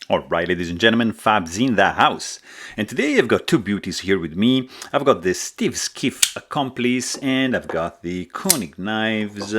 Alright, ladies and gentlemen, Fab's in the house. And today I've got two beauties here with me. I've got the Skiff Accomplice and I've got the Koenig knives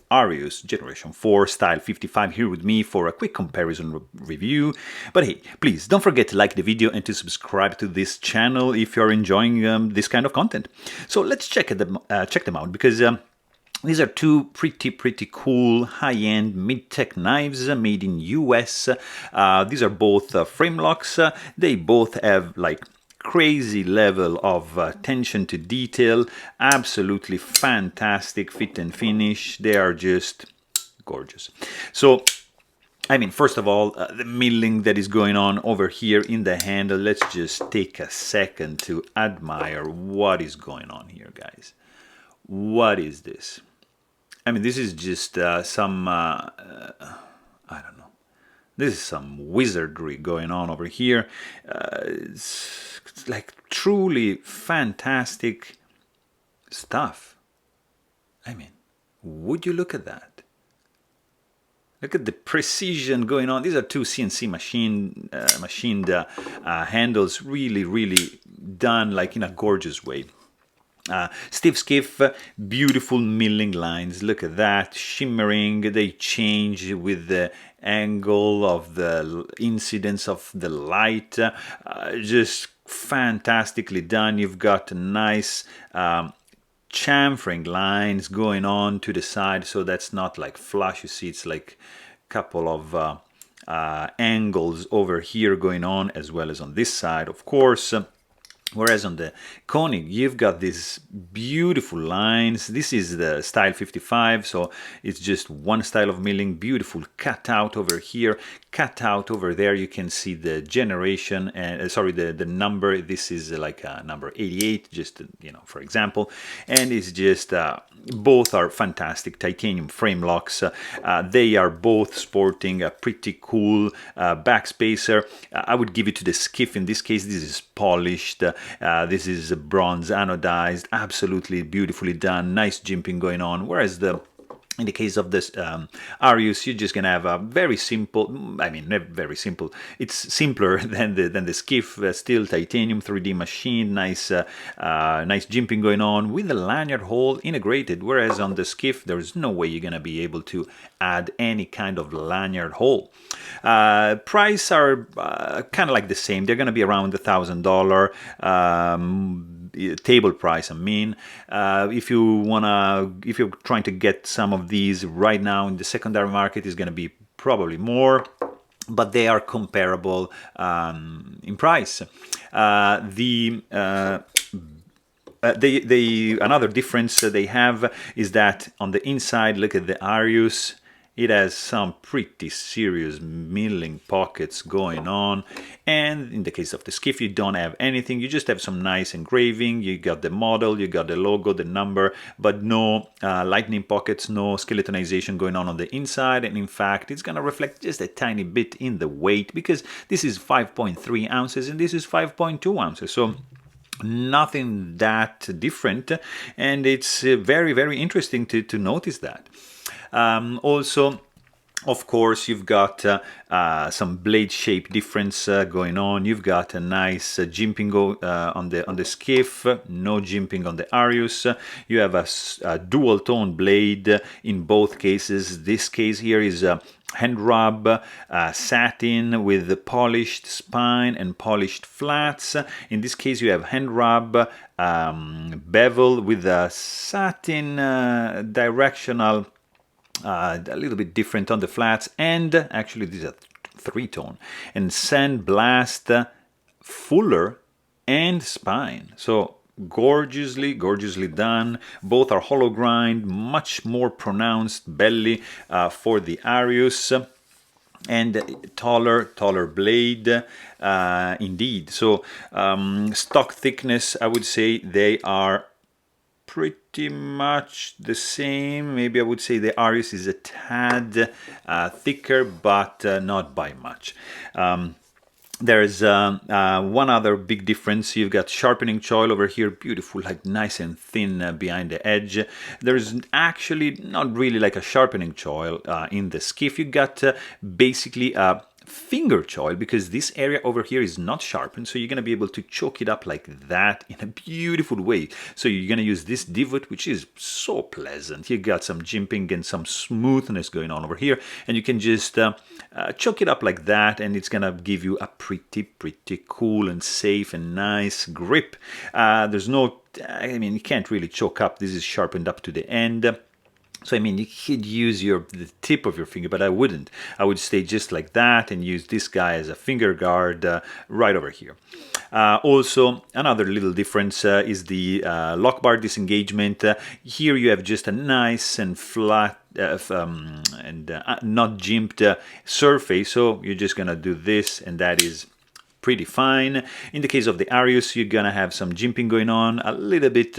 Arius Generation 4 Style 55 here with me for a quick comparison review. But hey, please don't forget to like the video and to subscribe to this channel if you're enjoying this kind of content. So let's check them out because these are two pretty cool high-end mid-tech knives made in US. These are both frame locks. They both have like crazy level of attention to detail. Absolutely fantastic fit and finish. They are just gorgeous. So I mean, first of all, the milling that is going on over here in the handle. Let's just take a second to admire what is going on here, guys. What is this? I mean, this is just some, I don't know, this is some wizardry going on over here. It's like truly fantastic stuff. I mean, would you look at that? Look at the precision going on. These are two CNC machined handles, really done like in a gorgeous way. Stiff Skiff, beautiful milling lines. Look at that, shimmering. They change with the angle of the incidence of the light. Just fantastically done. You've got nice chamfering lines going on to the side, so that's not like flush. You see, it's like a couple of angles over here going on, as well as on this side, of course. Whereas on the Koenig, you've got these beautiful lines. This is the style 55, so it's just one style of milling. Beautiful cutout over here, cutout over there. You can see the generation, and sorry, the number. This is like number 88, just you know, for example. And it's just both are fantastic titanium frame locks. They are both sporting a pretty cool backspacer. I would give it to the Skiff in this case. This is polished. This is bronze anodized, absolutely beautifully done, nice jimping going on, whereas in the case of this Arius, you're just gonna have a very simple, I mean, not very simple, it's simpler than the Skiff, still titanium 3D machine, nice jimping going on with the lanyard hole integrated, whereas on the Skiff, there's no way you're gonna be able to add any kind of lanyard hole. Price are kind of like the same. They're gonna be around $1,000. Table price, I mean. If you're trying to get some of these right now in the secondary market, is going to be probably more, but they are comparable in price. Another difference they have is that on the inside, look at the Arius. It has some pretty serious milling pockets going on, and in the case of the Skiff, you don't have anything. You just have some nice engraving. You got the model, you got the logo, the number, but no lightning pockets, no skeletonization going on the inside. And in fact, it's gonna reflect just a tiny bit in the weight, because this is 5.3 ounces and this is 5.2 ounces. So nothing that different, and it's very interesting to notice that. Also, of course, you've got some blade shape difference going on. You've got a nice jimping on the Skiff, no jimping on the Arius. You have a dual tone blade in both cases. This case here is hand rub satin with the polished spine and polished flats. In this case, you have hand rub bevel with a satin directional. A little bit different on the flats, and actually these are three-tone, and sandblast fuller and spine. So gorgeously done. Both are hollow grind, much more pronounced belly for the Arius, and taller blade indeed. So stock thickness, I would say they are pretty much the same. Maybe I would say the Arius is a tad thicker, but not by much. There's one other big difference. You've got sharpening choil over here, beautiful, like nice and thin behind the edge. There's actually not really like a sharpening choil in the Skiff. You got basically a finger choil because this area over here is not sharpened, so you're going to be able to choke it up like that in a beautiful way. So you're going to use this divot, which is so pleasant. You got some jimping and some smoothness going on over here, and you can just choke it up like that, and it's going to give you a pretty cool and safe and nice grip. There's no, I mean, you can't really choke up. This is sharpened up to the end. So, I mean, you could use the tip of your finger, but I wouldn't. I would stay just like that and use this guy as a finger guard right over here. Also, another little difference is the lock bar disengagement. Here you have just a nice and flat and not jimped surface. So you're just going to do this, and that is pretty fine. In the case of the Arius, you're going to have some jimping going on, a little bit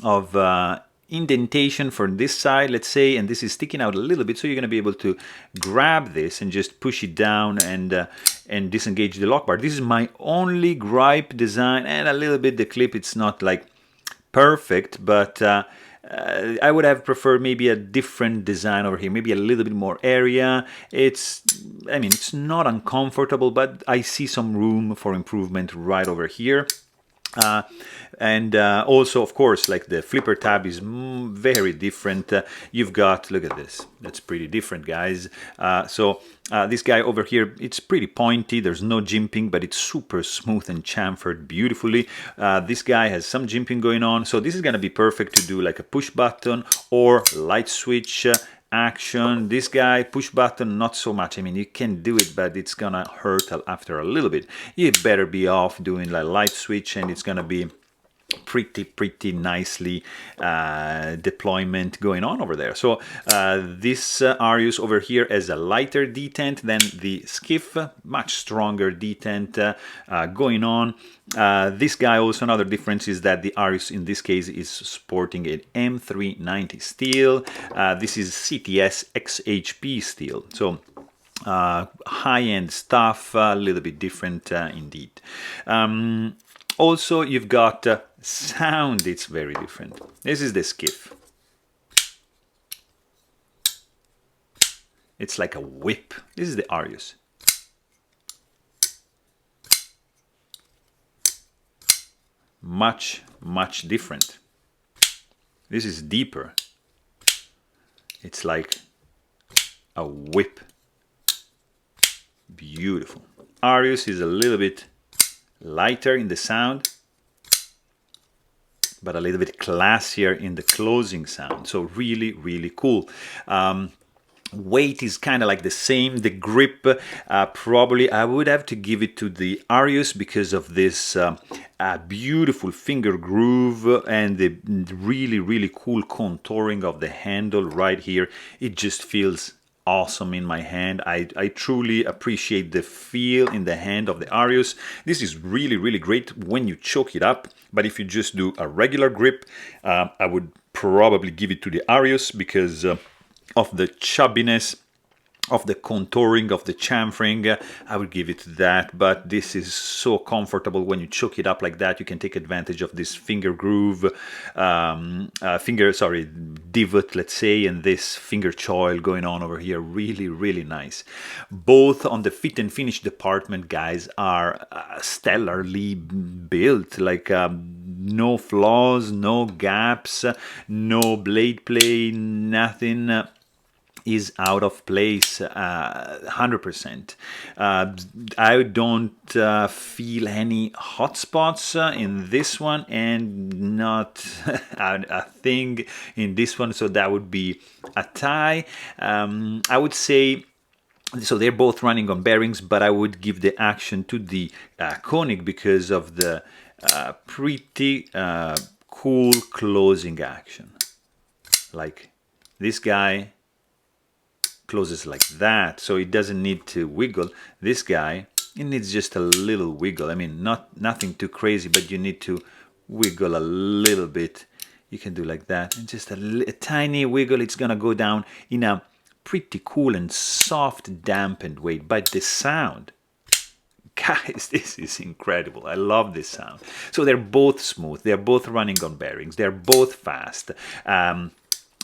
of indentation for this side, let's say, and this is sticking out a little bit, so you're going to be able to grab this and just push it down and disengage the lock bar. This is my only gripe design, and a little bit the clip. It's not like perfect, but I would have preferred maybe a different design over here, maybe a little bit more area. I mean, it's not uncomfortable, but I see some room for improvement right over here. And also, of course, like the flipper tab is very different. You've got, look at this, that's pretty different, guys. This guy over here, it's pretty pointy, there's no jimping, but it's super smooth and chamfered beautifully. This guy has some jimping going on, so this is going to be perfect to do like a push button or light switch action. This guy, push button, not so much. I mean, you can do it, but it's gonna hurt after a little bit. You better be off doing like light switch, and it's gonna be pretty nicely deployment going on over there. So this Arius over here has a lighter detent than the Skiff, much stronger detent going on. This guy, also another difference is that the Arius in this case is sporting an M390 steel. This is CTS XHP steel, so high-end stuff, a little bit different indeed. Also, you've got sound, it's very different. This is the Skiff. It's like a whip. This is the Arius. Much different. This is deeper. It's like a whip. Beautiful. Arius is a little bit lighter in the sound, but a little bit classier in the closing sound. So really cool. Weight is kind of like the same. The grip, probably I would have to give it to the Arius because of this beautiful finger groove and the really cool contouring of the handle right here. It just feels awesome in my hand. I truly appreciate the feel in the hand of the Arius. This is really great when you choke it up, but if you just do a regular grip, I would probably give it to the Arius because of the chubbiness, of the contouring, of the chamfering. I would give it to that, but this is so comfortable when you choke it up like that. You can take advantage of this finger groove, divot, let's say, and this finger choil going on over here. Really nice. Both on the fit and finish department, guys, are stellarly built, like no flaws, no gaps, no blade play, nothing is out of place 100%. I don't feel any hot spots in this one, and not a thing in this one, so that would be a tie. I would say, so they're both running on bearings, but I would give the action to the Koenig because of the pretty cool closing action. Like this guy closes like that, so it doesn't need to wiggle. This guy, it needs just a little wiggle. I mean, nothing too crazy, but you need to wiggle a little bit. You can do like that, and just a tiny wiggle. It's gonna go down in a pretty cool and soft, dampened way. But the sound, guys, this is incredible. I love this sound. So they're both smooth. They're both running on bearings. They're both fast.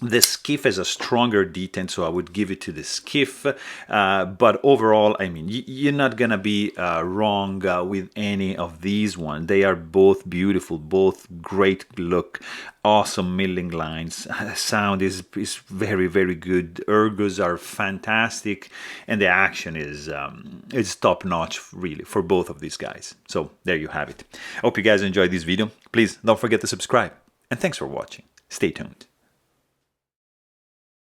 The Skiff has a stronger detent, so I would give it to the Skiff. But overall, I mean, you're not gonna be wrong with any of these ones. They are both beautiful, both great look, awesome milling lines. Sound is very, very good. Ergos are fantastic, and the action is top notch, really, for both of these guys. So there you have it. I hope you guys enjoyed this video. Please don't forget to subscribe, and thanks for watching. Stay tuned.